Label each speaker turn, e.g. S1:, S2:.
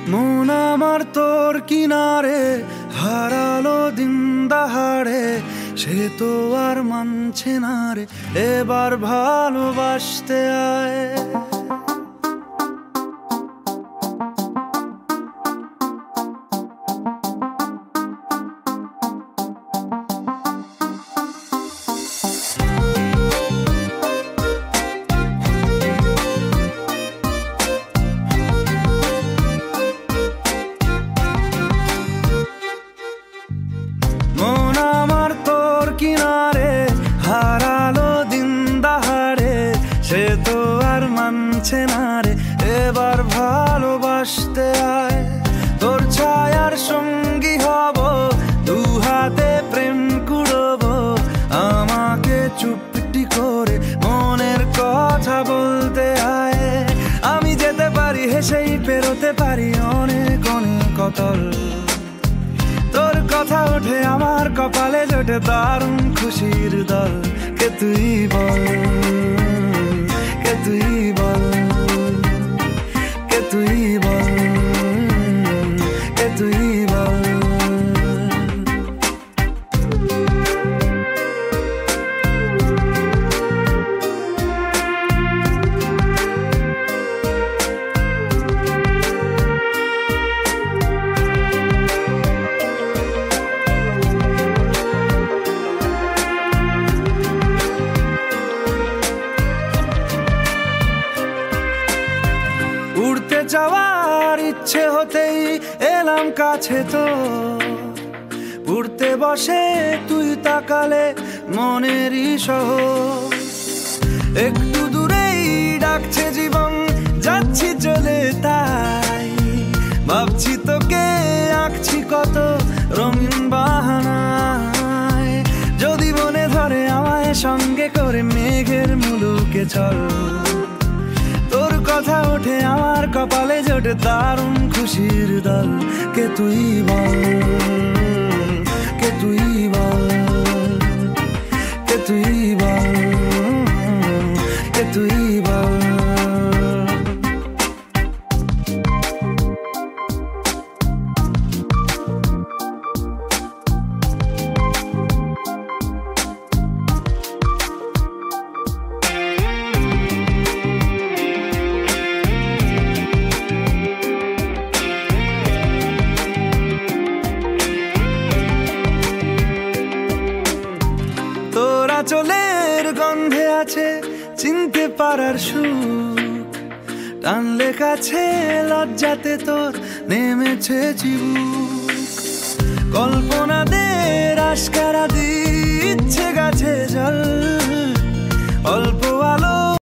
S1: মন আমার তোর কিনারে হারালো দিন দাহাড়ে, সে তো আর মানছে না রে এবার ভালোবাসতে আয়। মন আমার তোর কিনারে হারালো দিন দাহাড়ে, সে তো আর মানছে না রে এবার ভালোবাসতে আয়। তোর ছায়ার সঙ্গী হব, দু হাতে প্রেম কুড়বো, আমাকে চুপটি করে মনের কথা বলতে আয়। আমি যেতে পারি হেসেই পেরোতে পারি অনেক অনেক অতল, তোর কথা ওঠে আমার কপালে জোটে দারুণ খুশির দল। কে তুই বল, কে তুই বল, কে তুই বল, কে তুই বল। উড়তে যাওয়ার ইচ্ছে হতেই এলাম কাছে তো, উড়তে বসে তুই তাকালে মনেরই শহর। একটু দূরেই ডাকছে জীবন, যাচ্ছি চলে তাই ভাবছি তোকে আঁকছি কত রঙিন বাহানায়। যদি মনে ধরে আমায় সঙ্গে করে মেঘের মুলুকে চল, তোর কথা ওঠে আমার কপালে জোটে দারুণ খুশির দল। কে তুই বল, কে তুই বল, কে তুই বল, কে তুই বল। তোরা চলের গন্ধে আছে চিনতে পারার সুখ, টানলে কাছে লজ্জাতে তোর নেমেছে চিবুক। কল্পনা